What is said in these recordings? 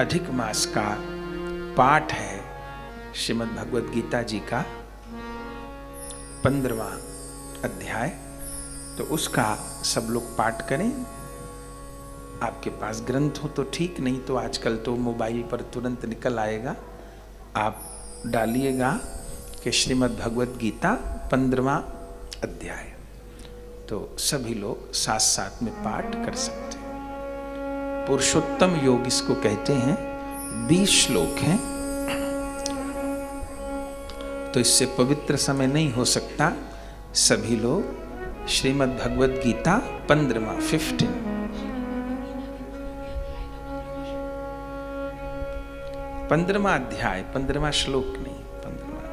अधिक मास का पाठ है श्रीमद् भगवद गीता जी का 15वां अध्याय। तो उसका सब लोग पाठ करें। आपके पास ग्रंथ हो तो ठीक, नहीं तो आजकल तो मोबाइल पर तुरंत निकल आएगा। आप डालिएगा कि श्रीमद् भगवद गीता 15वां अध्याय, तो सभी लोग साथ साथ में पाठ कर सकते हैं। पुरुषोत्तम योग इसको कहते हैं। 20 श्लोक हैं, तो इससे पवित्र समय नहीं हो सकता। सभी लोग श्रीमद् भगवद गीता 15वां अध्याय, 15वां श्लोक नहीं, 15वां अध्याय।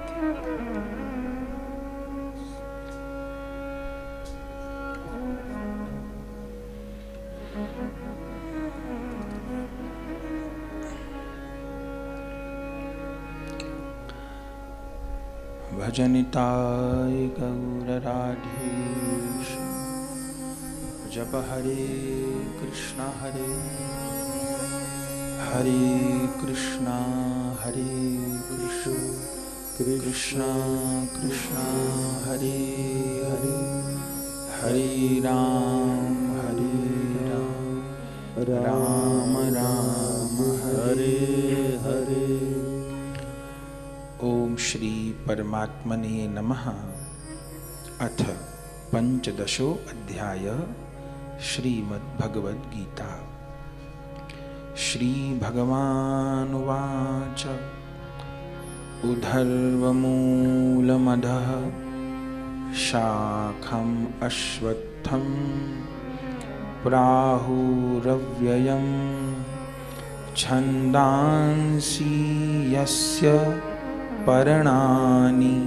भजनिताय गौर राधेश, जप हरे कृष्णा हरे कृष्णा कृष्णा कृष्णा हरे हरे, हरे राम राम राम हरे हरे। ओम श्री परमात्मने नमः। अथ पंचदशो अध्याय श्रीमद् भगवद गीता। श्री भगवानुवाच उधर्वमूलमधः शाखम् अश्वत्थं प्राहुरव्ययम् छन्दांसि यस्य पर्णानि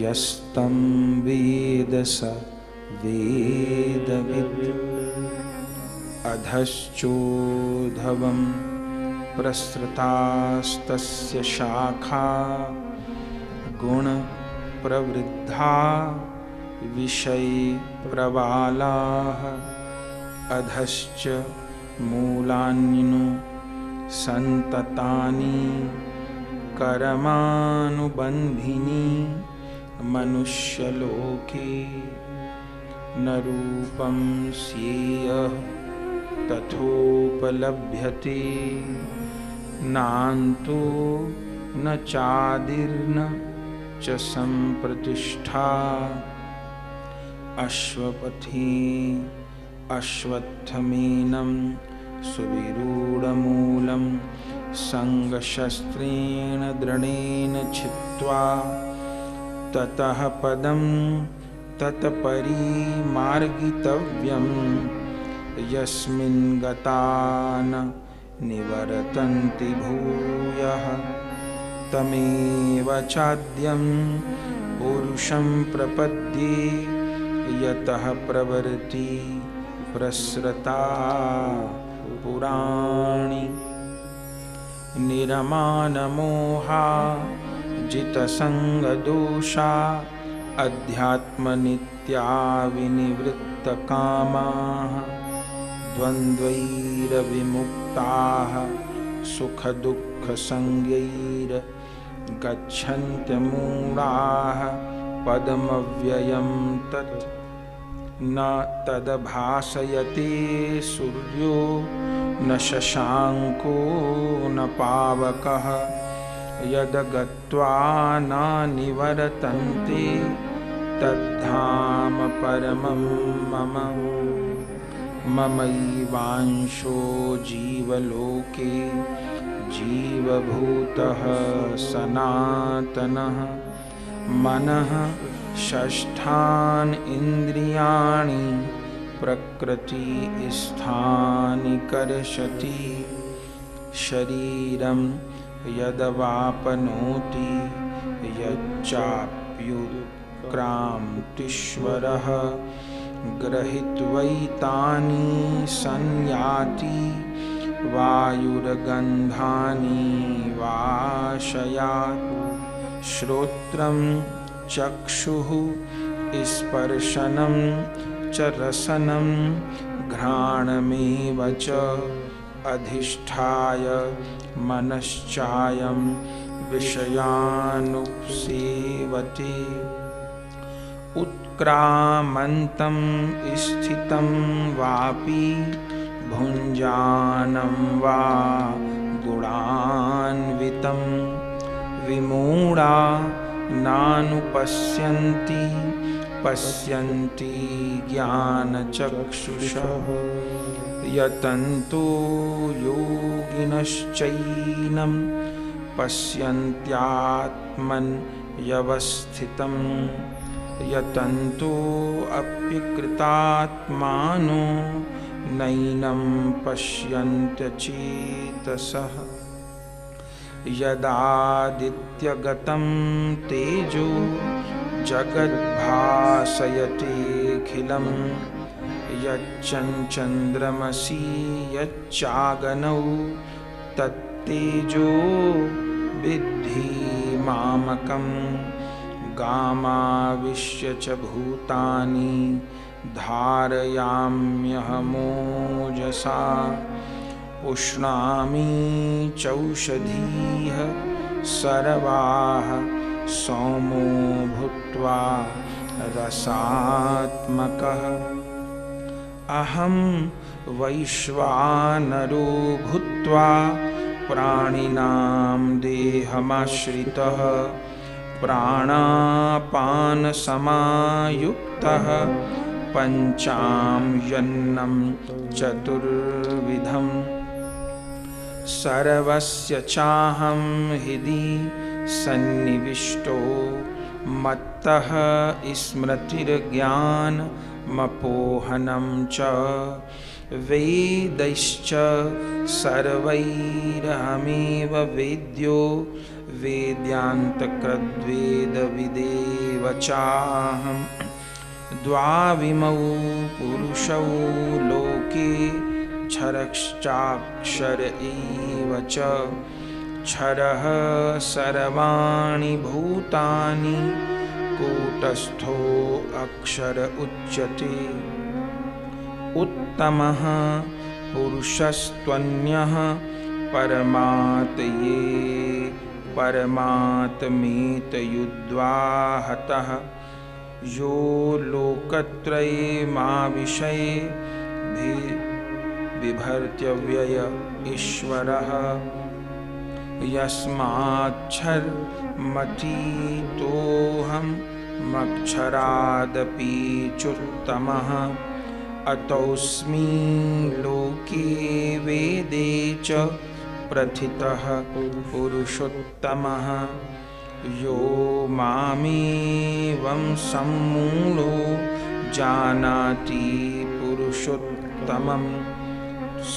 यस्तं वेद स वेदवित्। अधश्चोर्ध्वं प्रसृतास्तस्य शाखा गुणप्रवृद्धा विषये प्रबालाः। अधश्च मूलान्यनु सन्ततानि कर्मानुबन्धिनी मनुष्यलोके। न रूपं स्येयः तथोपलभ्यते, नान्तो न चादिर्न च सम्प्रतिष्ठा। अश्वपथि अश्वत्थमेनं सुविरूढमूलं संगशस्त्रेण दृढेन छित्त्वा। ततः पदं तत्परिमार्गितव्यम् यस्मिन् गता न निवर्तन्ति भूयः। तमेव चाद्यं पुरुषं प्रपद्ये यतः प्रवृत्ति प्रसृता पुराणी। निरमानमोहा जितसङ्गदोषा अध्यात्मनित्या विनिवृत्तकामाः। द्वन्द्वैर्विमुक्ताः सुखदुःखसंज्ञैर्गच्छन्त्यमूढाः पदमव्ययं तत्। न तद्भासयते सूर्यो न शशाङ्को न पावकः। यद्गत्वा न निवर्तन्ते तद्धाम परमं मम। ममैवांशो जीवलोके जीवभूतः सनातनः। मनः षष्ठानि इन्द्रियाणि प्रकृतिस्थानि कर्षति। शरीरं यदवाप्नोति यच्चाप्युत्क्रान्तीश्वरः। गृहीत्वैतानि संयाति वायुर्गन्धानि वाशयात्। श्रोत्रं चक्षुः स्पर्शनं च रसनं घ्राणमेव च अधिष्ठाय मनश्चायं विषयानुपसेवते उत्क्रामन्तं स्थितं वापि भुञ्जानं वा गुणान्वितं विमूढा नानुपश्यन्ति पश्यन्ति ज्ञानचक्षुषः यतन्तो योगिनश्चैनं पश्यन्त्यात्मन्यवस्थितं यतन्तो अप्यकृतात्मानो नैनं पश्यन्त्यचेतसः यदादित्यगतं तेजो जगद्भासयतेऽखिलं यच्चन्द्रमसि यच्चागनौ तत्तेजो विद्धि मामकं गामाविश्य च भूतानि धारयाम्यहमोजसा उष्णामि चौषधीः सर्वाः सोमो भूत्वा रसात्मकः अहं वैश्वानरो भूत्वा प्राणिनां देहमाश्रितः प्राणापानसमायुक्तः पञ्चाम्यन्नं चतुर्विधं सर्वस्य चाहं हृदि सन्निविष्टो मत्तः स्मृतिर्ज्ञानमपोहनं च वेदैश्च सर्वैरहमेव वेद्यो वेद्यान्तकृद्वेदविदेव चाहं द्वाविमौ पुरुषौ लोके क्षरश्चाक्षर एव च क्षरः सर्वाणि भूतानि कूटस्थो अक्षर उच्यते उत्तमः पुरुषस्त्वन्यः परमात्ये परमात्मेतयुद्वाहतः यो लोकत्रयमाविशय बिभर्त्यव्यय ईश्वरः यस्माच्छर्मतीतोऽहं मक्षरादपि चोत्तमः अतोऽस्मि लोके वेदे च प्रथितः पुरुषोत्तमः यो मामेवं सम्मूढो जानाति पुरुषोत्तमं स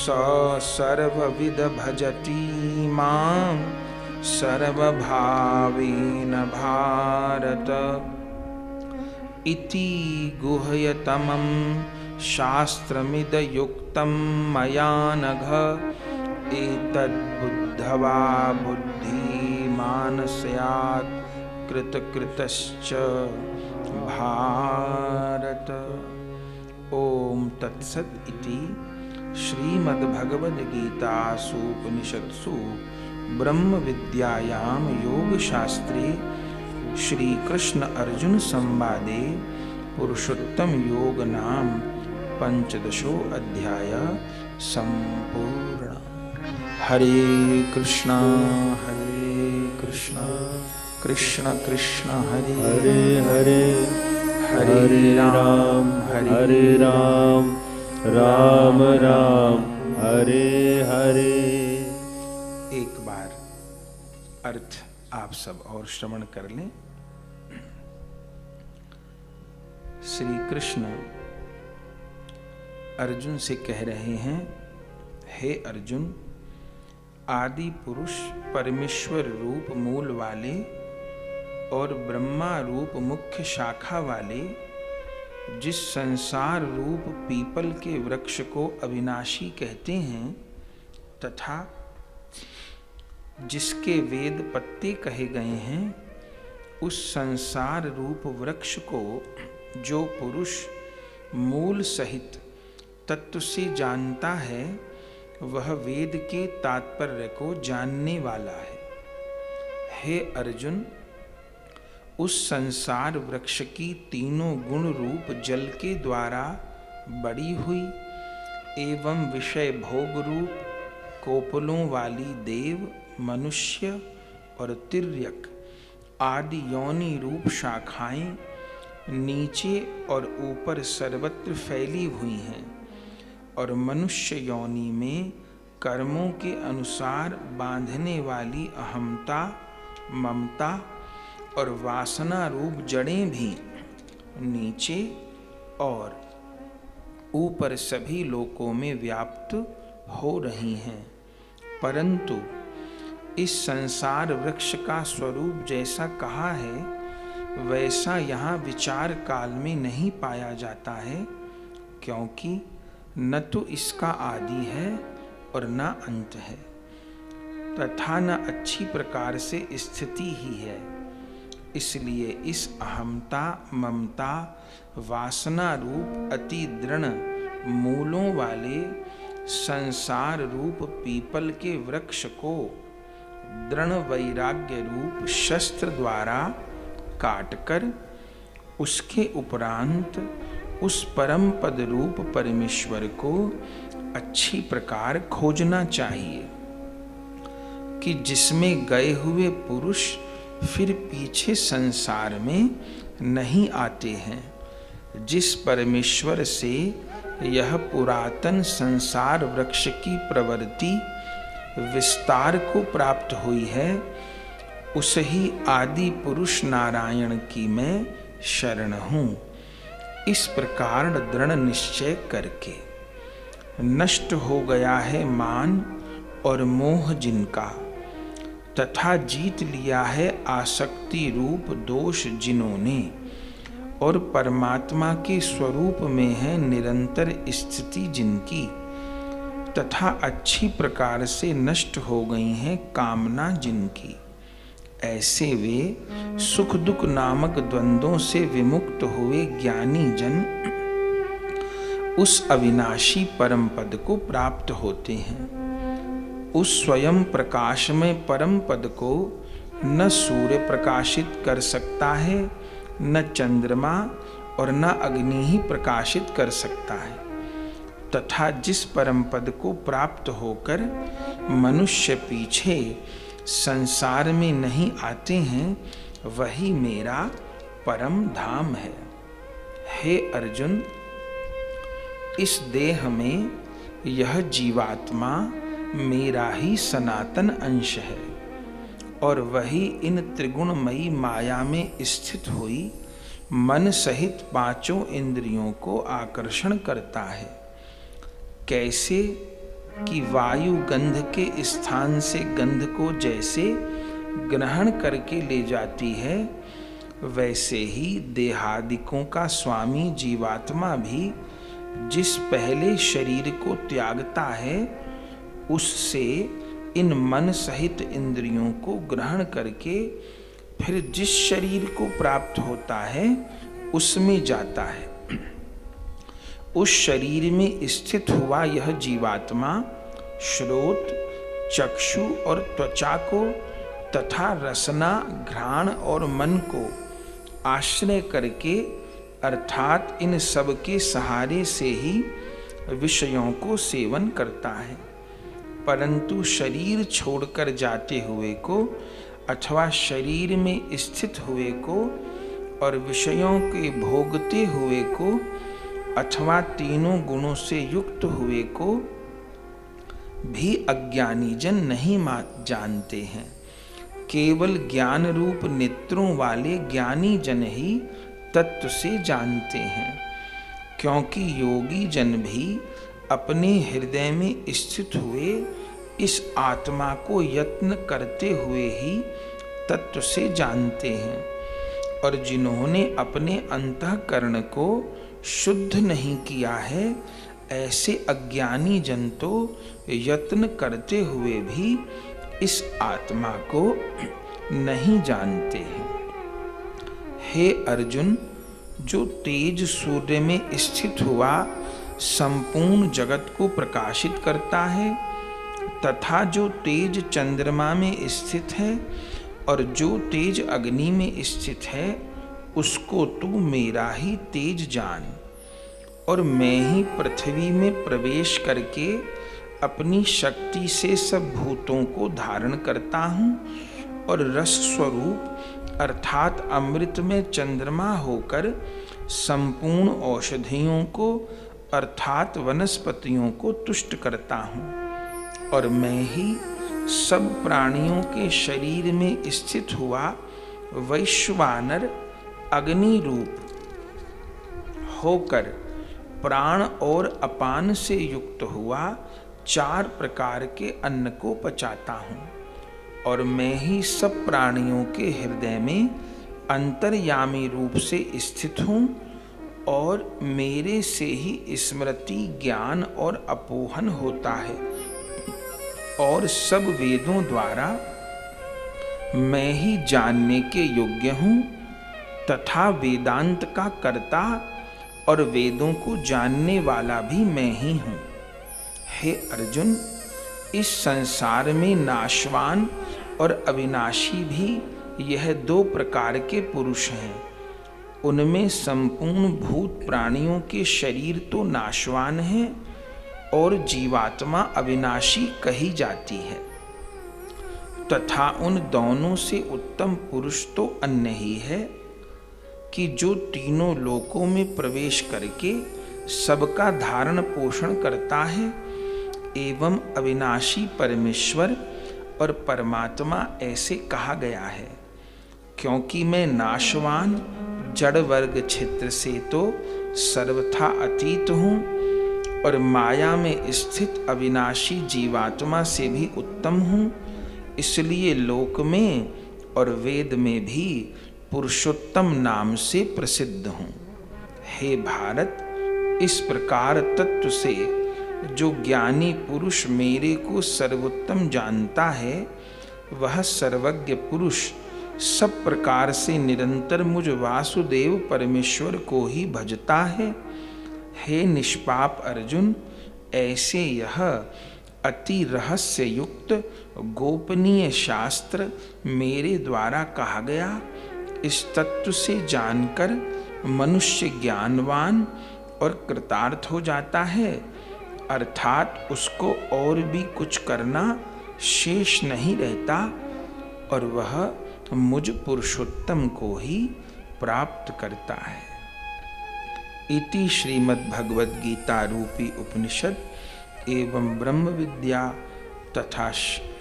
सर्वविद भजति मां सर्वभावेन भारत इति गुह्यतमं शास्त्रमिदयुक्तं मया नघ एतद्बुद्धवा बुद्धिमान् स्यात् कृतकृतश्च भारत। ओम तत्सत् इति श्रीमद्भगवद्गीतासूपनिषत्सु ब्रह्म विद्यायां योगशास्त्रे श्री कृष्ण अर्जुन संवादे पुरुषोत्तम योग नाम 15 अध्याय संपूर्ण। हरे कृष्णा कृष्ण कृष्ण हरे हरे हरे राम राम राम हरे हरे। एक बार अर्थ आप सब और श्रवण कर लें। श्री कृष्ण अर्जुन से कह रहे हैं, हे अर्जुन, आदि पुरुष परमेश्वर रूप मूल वाले और ब्रह्मा रूप मुख्य शाखा वाले जिस संसार रूप पीपल के वृक्ष को अविनाशी कहते हैं तथा जिसके वेद पत्ते कहे गए हैं, उस संसार रूप वृक्ष को जो पुरुष मूल सहित तत्व से जानता है वह वेद के तात्पर्य को जानने वाला है। हे अर्जुन, उस संसार वृक्ष की तीनों गुण रूप जल के द्वारा बड़ी हुई एवं विषय भोग रूप कोपलों वाली देव, मनुष्य और तिर्यक आदि योनि रूप शाखाएं नीचे और ऊपर सर्वत्र फैली हुई हैं और मनुष्य योनि में कर्मों के अनुसार बांधने वाली अहमता, ममता और वासना रूप जड़ें भी नीचे और ऊपर सभी लोकों में व्याप्त हो रही हैं। परंतु इस संसार वृक्ष का स्वरूप जैसा कहा है वैसा यहाँ विचार काल में नहीं पाया जाता है, क्योंकि न तो इसका आदि है और न अंत है तथा न अच्छी प्रकार से स्थिति ही है। इसलिए इस अहमता, ममता, वासना रूप अति दृढ़ मूलों वाले संसार रूप पीपल के वृक्ष को दृढ़ वैराग्य रूप शस्त्र द्वारा काटकर उसके उपरांत उस परम पद रूप परमेश्वर को अच्छी प्रकार खोजना चाहिए कि जिसमें गए हुए पुरुष फिर पीछे संसार में नहीं आते हैं, जिस परमेश्वर से यह पुरातन संसार वृक्ष की प्रवृत्ति विस्तार को प्राप्त हुई है, उस ही आदि पुरुष नारायण की मैं शरण हूँ। इस प्रकार दृढ़ निश्चय करके नष्ट हो गया है मान और मोह जिनका, तथा जीत लिया है आसक्ति रूप दोष जिन्होंने, और परमात्मा के स्वरूप में है निरंतर स्थिति जिनकी, तथा अच्छी प्रकार से नष्ट हो गई हैं कामना जिनकी, ऐसे वे सुख दुख नामक द्वंद्वों से विमुक्त हुए ज्ञानी जन उस अविनाशी परम पद को प्राप्त होते हैं। उस स्वयं प्रकाश में परम पद को न सूर्य प्रकाशित कर सकता है, न चंद्रमा और न अग्नि ही प्रकाशित कर सकता है, तथा जिस परम पद को प्राप्त होकर मनुष्य पीछे संसार में नहीं आते हैं, वही मेरा परम धाम है। हे अर्जुन, इस देह में यह जीवात्मा मेरा ही सनातन अंश है और वही इन त्रिगुणमयी माया में स्थित हुई मन सहित पांचों इंद्रियों को आकर्षण करता है। कैसे कि वायु गंध के स्थान से गंध को जैसे ग्रहण करके ले जाती है, वैसे ही देहादिकों का स्वामी जीवात्मा भी जिस पहले शरीर को त्यागता है, उससे इन मन सहित इंद्रियों को ग्रहण करके फिर जिस शरीर को प्राप्त होता है उसमें जाता है। उस शरीर में स्थित हुआ यह जीवात्मा श्रोत, चक्षु और त्वचा को तथा रसना, घ्राण और मन को आश्रय करके अर्थात इन सब के सहारे से ही विषयों को सेवन करता है। परंतु शरीर छोड़कर जाते हुए को अथवा शरीर में स्थित हुए को और विषयों के भोगते हुए को अथवा तीनों गुणों से युक्त हुए को भी अज्ञानी जन नहीं जानते हैं। केवल ज्ञान रूप नेत्रों वाले ज्ञानी जन ही तत्व से जानते हैं, क्योंकि योगी जन भी अपने हृदय में स्थित हुए इस आत्मा को यत्न करते हुए ही तत्व से जानते हैं। और जिन्होंने अपने अंतःकरण को शुद्ध नहीं किया है, ऐसे अज्ञानी जन तो यत्न करते हुए भी इस आत्मा को नहीं जानते हैं। हे अर्जुन, जो तेज सूर्य में स्थित हुआ संपूर्ण जगत को प्रकाशित करता है, तथा जो तेज चंद्रमा में स्थित है और जो तेज अग्नि में स्थित है, उसको तू मेरा ही तेज जान। और मैं ही पृथ्वी में प्रवेश करके अपनी शक्ति से सब भूतों को धारण करता हूँ और रस स्वरूप अर्थात अमृत में चंद्रमा होकर संपूर्ण औषधियों को अर्थात वनस्पतियों को तुष्ट करता हूँ। और मैं ही सब प्राणियों के शरीर में स्थित हुआ वैश्वानर अग्नि रूप होकर प्राण और अपान से युक्त हुआ 4 प्रकार के अन्न को पचाता हूँ। और मैं ही सब प्राणियों के हृदय में अंतर्यामी रूप से स्थित हूँ और मेरे से ही स्मृति ज्ञान और अपोहन होता है। और सब वेदों द्वारा मैं ही जानने के योग्य हूँ तथा वेदांत का कर्ता और वेदों को जानने वाला भी मैं ही हूँ। हे अर्जुन, इस संसार में नाशवान और अविनाशी भी यह 2 प्रकार के पुरुष हैं। उनमें संपूर्ण भूत प्राणियों के शरीर तो नाशवान है और जीवात्मा अविनाशी कही जाती है, तथा उन दोनों से उत्तम पुरुष तो अन्य ही है कि जो तीनों लोकों में प्रवेश करके सबका धारण पोषण करता है एवं अविनाशी परमेश्वर और परमात्मा ऐसे कहा गया है, क्योंकि मैं नाशवान जड़ वर्ग क्षेत्र से तो सर्वथा अतीत हूँ और माया में स्थित अविनाशी जीवात्मा से भी उत्तम हूँ। इसलिए लोक में और वेद में भी पुरुषोत्तम नाम से प्रसिद्ध हूँ। हे भारत, इस प्रकार तत्व से जो ज्ञानी पुरुष मेरे को सर्वोत्तम जानता है, वह सर्वज्ञ पुरुष सब प्रकार से निरंतर मुझ वासुदेव परमेश्वर को ही भजता है। हे निष्पाप अर्जुन, ऐसे यह अति रहस्य युक्त गोपनीय शास्त्र मेरे द्वारा कहा गया। इस तत्व से जानकर मनुष्य ज्ञानवान और कृतार्थ हो जाता है, अर्थात उसको और भी कुछ करना शेष नहीं रहता और वह मुझ पुरुषोत्तम को ही प्राप्त करता है। इति श्रीमद् भगवद गीता रूपी उपनिषद एवं ब्रह्म विद्या तथा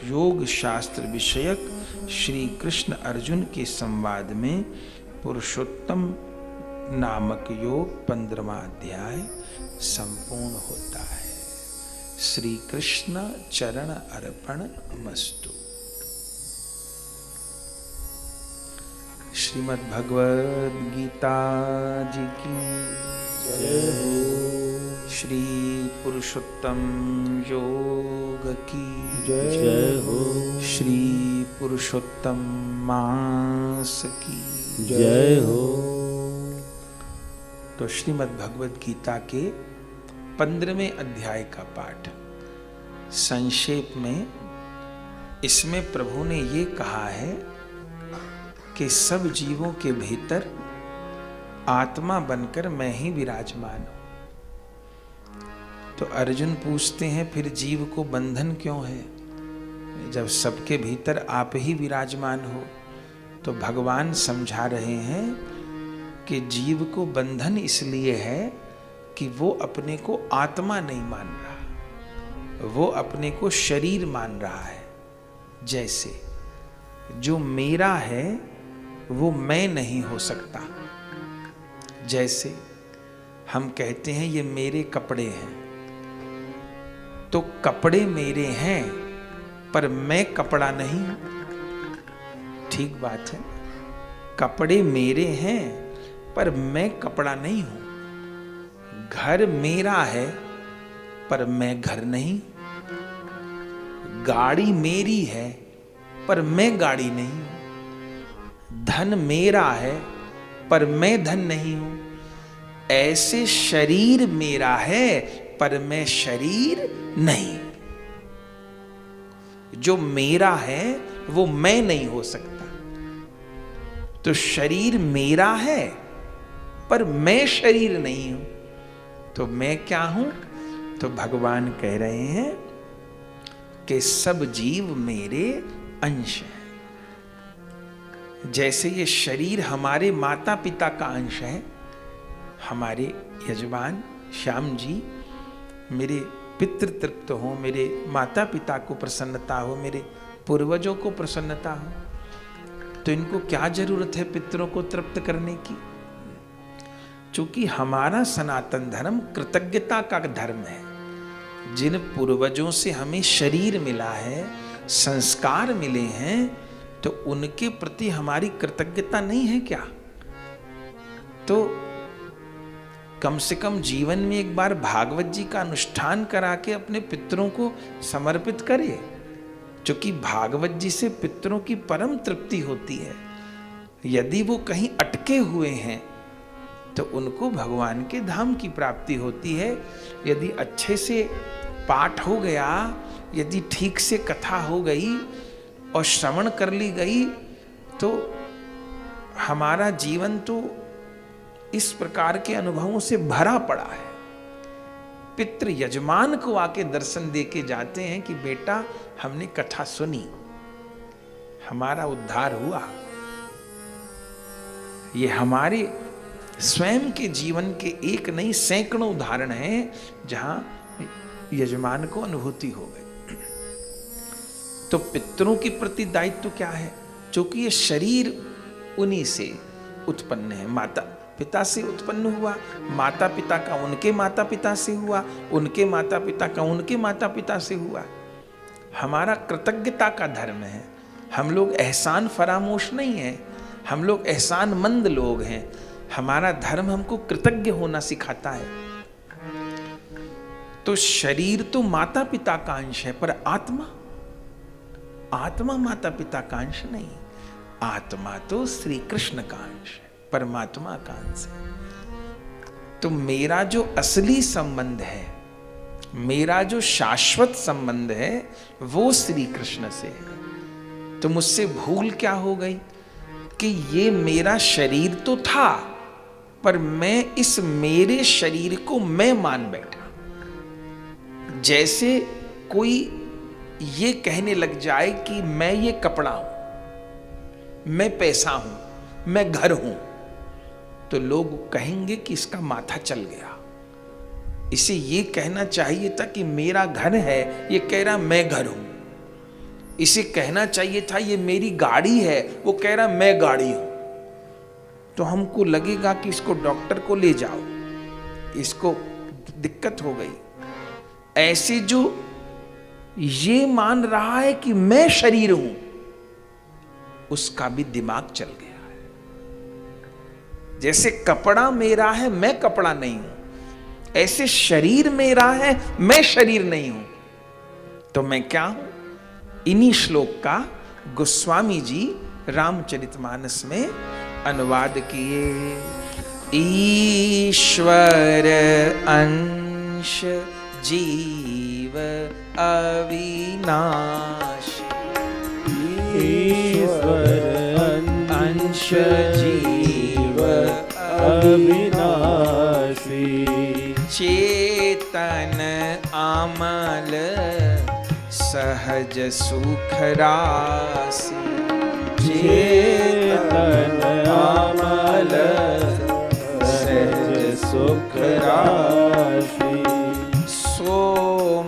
योग शास्त्र विषयक श्री कृष्ण अर्जुन के संवाद में पुरुषोत्तम नामक योग 15वां अध्याय संपूर्ण होता है। श्री कृष्ण चरण अर्पण मस्तु। श्रीमद् भगवद गीता जी की जय हो। श्री पुरुषोत्तम योग की जय हो। श्री पुरुषोत्तम मास की जय हो। तो श्रीमद् भगवद गीता के 15वें अध्याय का पाठ संक्षेप में, इसमें प्रभु ने ये कहा है कि सब जीवों के भीतर आत्मा बनकर मैं ही विराजमान हूं। तो अर्जुन पूछते हैं, फिर जीव को बंधन क्यों है? जब सबके भीतर आप ही विराजमान हो। तो भगवान समझा रहे हैं कि जीव को बंधन इसलिए है कि वो अपने को आत्मा नहीं मान रहा, वो अपने को शरीर मान रहा है। जैसे जो मेरा है वो मैं नहीं हो सकता। जैसे हम कहते हैं ये मेरे कपड़े हैं, तो कपड़े मेरे हैं पर मैं कपड़ा नहीं हूं। ठीक बात है, कपड़े मेरे हैं पर मैं कपड़ा नहीं हूं। घर मेरा है पर मैं घर नहीं। गाड़ी मेरी है पर मैं गाड़ी नहीं हूं। धन मेरा है पर मैं धन नहीं हूं। ऐसे शरीर मेरा है पर मैं शरीर नहीं। जो मेरा है वो मैं नहीं हो सकता। तो शरीर मेरा है पर मैं शरीर नहीं हूं। तो मैं क्या हूं? तो भगवान कह रहे हैं कि सब जीव मेरे अंश हैं। जैसे ये शरीर हमारे माता पिता का अंश है, हमारे यजमान श्याम जी मेरे पितृ तृप्त हो, मेरे माता पिता को प्रसन्नता हो, मेरे पूर्वजों को प्रसन्नता हो, तो इनको क्या जरूरत है पितरों को तृप्त करने की? चूंकि हमारा सनातन धर्म कृतज्ञता का धर्म है। जिन पूर्वजों से हमें शरीर मिला है, संस्कार मिले हैं, तो उनके प्रति हमारी कृतज्ञता नहीं है क्या? तो कम से कम जीवन में एक बार भागवत जी का अनुष्ठान करा के अपने पितरों को समर्पित करिए, क्योंकि भागवत जी से पितरों की परम तृप्ति होती है। यदि वो कहीं अटके हुए हैं तो उनको भगवान के धाम की प्राप्ति होती है। यदि अच्छे से पाठ हो गया, यदि ठीक से कथा हो गई और श्रवण कर ली गई, तो हमारा जीवन तो इस प्रकार के अनुभवों से भरा पड़ा है। पितृ यजमान को आके दर्शन दे के जाते हैं कि बेटा हमने कथा सुनी, हमारा उद्धार हुआ। ये हमारे स्वयं के जीवन के एक नहीं सैकड़ों उदाहरण हैं जहां यजमान को अनुभूति हो गई। तो पितरों के प्रति दायित्व क्या है? क्योंकि ये शरीर उन्हीं से उत्पन्न है, माता पिता से उत्पन्न हुआ, माता पिता का उनके माता पिता से हुआ, उनके माता पिता का उनके माता पिता से हुआ। हमारा कृतज्ञता का धर्म है। हम लोग एहसान फरामोश नहीं है, हम लोग एहसान मंद लोग हैं। हमारा धर्म हमको कृतज्ञ होना सिखाता है। तो शरीर तो माता पिता का अंश है, पर आत्मा माता पिता का अंश नहीं। आत्मा तो श्री कृष्ण का अंश है, परमात्मा का अंश है। तो मेरा जो असली संबंध है, मेरा जो शाश्वत संबंध है, वो श्री कृष्ण से है। तो मुझसे भूल क्या हो गई कि ये मेरा शरीर तो था, पर मैं इस मेरे शरीर को मैं मान बैठा। जैसे कोई ये कहने लग जाए कि मैं ये कपड़ा हूं, मैं पैसा हूं, मैं घर हूं, तो लोग कहेंगे कि इसका माथा चल गया। इसे ये कहना चाहिए था कि मेरा घर है, ये कह रहा मैं घर हूं। इसे कहना चाहिए था ये मेरी गाड़ी है, वो कह रहा मैं गाड़ी हूं। तो हमको लगेगा कि इसको डॉक्टर को ले जाओ, इसको दिक्कत हो गई। ऐसे जो ये मान रहा है कि मैं शरीर हूं, उसका भी दिमाग चल गया है। जैसे कपड़ा मेरा है, मैं कपड़ा नहीं हूं, ऐसे शरीर मेरा है, मैं शरीर नहीं हूं। तो मैं क्या हूं? इन्हीं श्लोक का गोस्वामी जी रामचरितमानस में अनुवाद किए। ईश्वर अंश जीव अविनाशी, ईश्वर अंश जीव अविनाशी, चेतन अमल सहज सुख राशि, चेतन अमल सहज सुख राशि, सो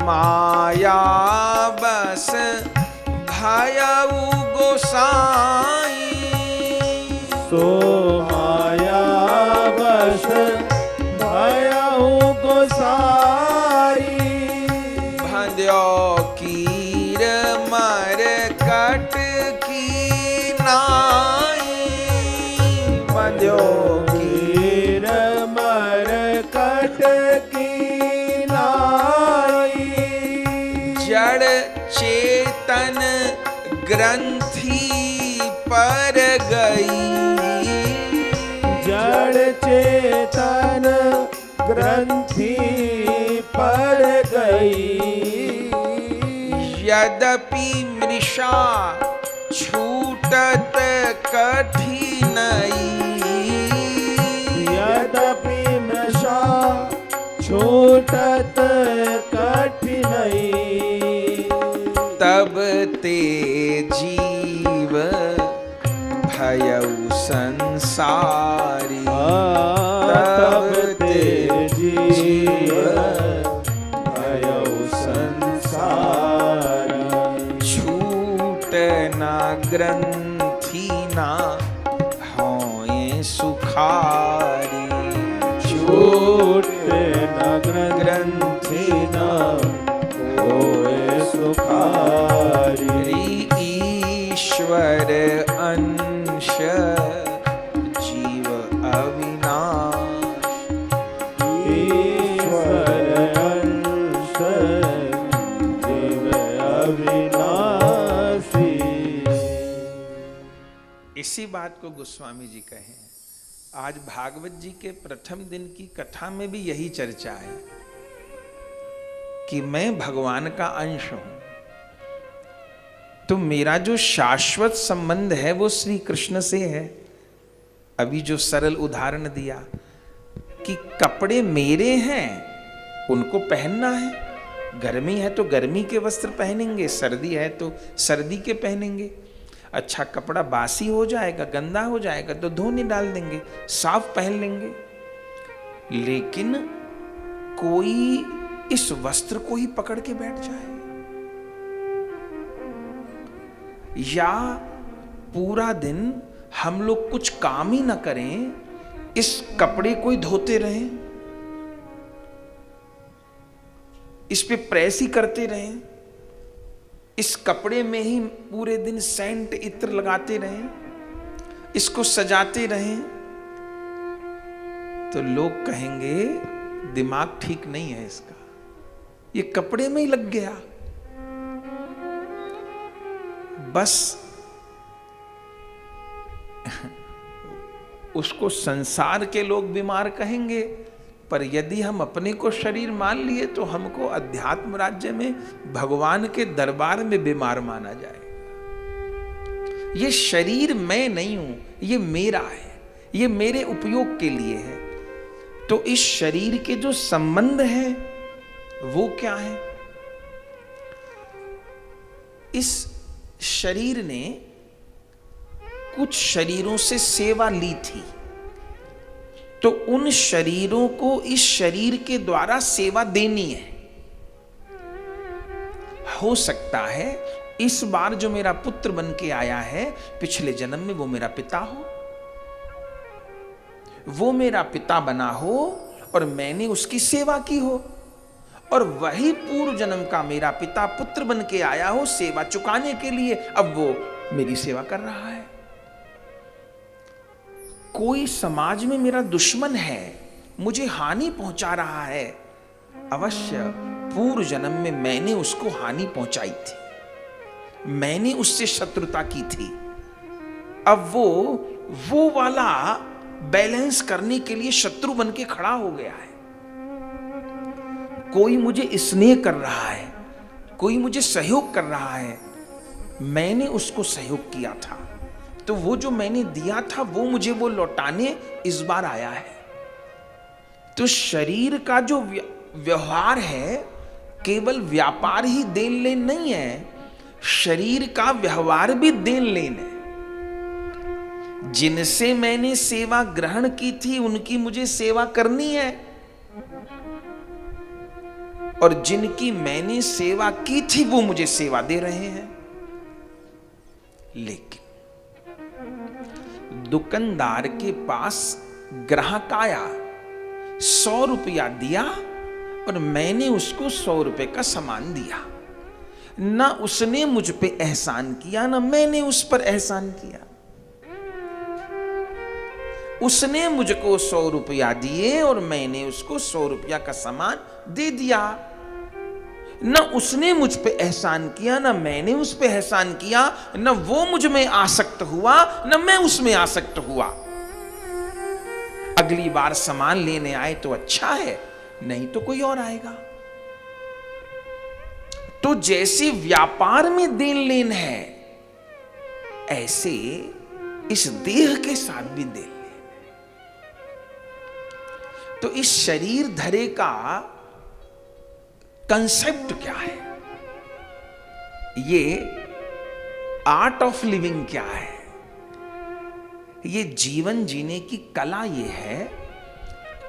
माया बस भयउ गोसाई, सो माया बस भयउ गोसाई, भंद्यो कीर मर कट की नाई, भंद्यो कीर मर कट की नाई, जड़ चेतन ग्रंथि पर गई, जड़ चेतन ग्रंथि पड़ गई। यद्यपि मृषा छूटत कठिनई, यद्यपि मृषा छूटत कठिनई। तब ते जीव भयउ संसारी, तब ते जीव भयउ संसारी। छूट ना ग्रंथि ना होए सुखारी, छूट न ग्रंथि न होए सुखारी। ईश्वर अंश जीव अविनाश, ईश्वर अंश जीव अविनाशी। इसी बात को गोस्वामी जी कहे। आज भागवत जी के प्रथम दिन की कथा में भी यही चर्चा है कि मैं भगवान का अंश हूं, तो मेरा जो शाश्वत संबंध है वो श्री कृष्ण से है। अभी जो सरल उदाहरण दिया कि कपड़े मेरे हैं, उनको पहनना है। गर्मी है तो गर्मी के वस्त्र पहनेंगे, सर्दी है तो सर्दी के पहनेंगे। अच्छा कपड़ा बासी हो जाएगा, गंदा हो जाएगा तो धोने डाल देंगे, साफ पहन लेंगे। लेकिन कोई इस वस्त्र को ही पकड़ के बैठ जाए, या पूरा दिन हम लोग कुछ काम ही ना करें, इस कपड़े को ही धोते रहें, इस पे प्रेस ही करते रहें, इस कपड़े में ही पूरे दिन सेंट इत्र लगाते रहें, इसको सजाते रहें, तो लोग कहेंगे दिमाग ठीक नहीं है इसका, ये कपड़े में ही लग गया। बस उसको संसार के लोग बीमार कहेंगे, पर यदि हम अपने को शरीर मान लिए तो हमको अध्यात्म राज्य में भगवान के दरबार में बीमार माना जाएगा। ये शरीर मैं नहीं हूं, ये मेरा है, ये मेरे उपयोग के लिए है। तो इस शरीर के जो संबंध है वो क्या है? इस शरीर ने कुछ शरीरों से सेवा ली थी, तो उन शरीरों को इस शरीर के द्वारा सेवा देनी है। हो सकता है इस बार जो मेरा पुत्र बन के आया है, पिछले जन्म में वो मेरा पिता हो, वो मेरा पिता बना हो और मैंने उसकी सेवा की हो, और वही पूर्व जन्म का मेरा पिता पुत्र बन के आया हो सेवा चुकाने के लिए, अब वो मेरी सेवा कर रहा है। कोई समाज में मेरा दुश्मन है, मुझे हानि पहुंचा रहा है, अवश्य पूर्व जन्म में मैंने उसको हानि पहुंचाई थी, मैंने उससे शत्रुता की थी। अब वो वाला बैलेंस करने के लिए शत्रु बन के खड़ा हो गया है। कोई मुझे स्नेह कर रहा है, कोई मुझे सहयोग कर रहा है, मैंने उसको सहयोग किया था, तो वो जो मैंने दिया था वो मुझे वो लौटाने इस बार आया है। तो शरीर का जो व्यवहार है केवल व्यापार ही देन लेन नहीं है, शरीर का व्यवहार भी देन लेन है। जिनसे मैंने सेवा ग्रहण की थी उनकी मुझे सेवा करनी है, और जिनकी मैंने सेवा की थी वो मुझे सेवा दे रहे हैं। लेकिन दुकानदार के पास ग्राहक आया, 100 रुपया दिया और मैंने उसको 100 रुपए का सामान दिया, ना उसने मुझ पे एहसान किया ना मैंने उस पर एहसान किया। उसने मुझको 100 रुपया दिए और मैंने उसको 100 रुपया का सामान दे दिया, न उसने मुझ पे एहसान किया ना मैंने उस पे एहसान किया, न वो मुझ में आसक्त हुआ न मैं उसमें आसक्त हुआ। अगली बार सामान लेने आए तो अच्छा है, नहीं तो कोई और आएगा। तो जैसे व्यापार में देन लेन है, ऐसे इस देह के साथ भी देन लेन है। तो इस शरीर धरे का कंसेप्ट क्या है, ये आर्ट ऑफ लिविंग क्या है, ये जीवन जीने की कला ये है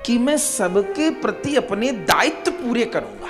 कि मैं सबके प्रति अपने दायित्व पूरे करूंगा।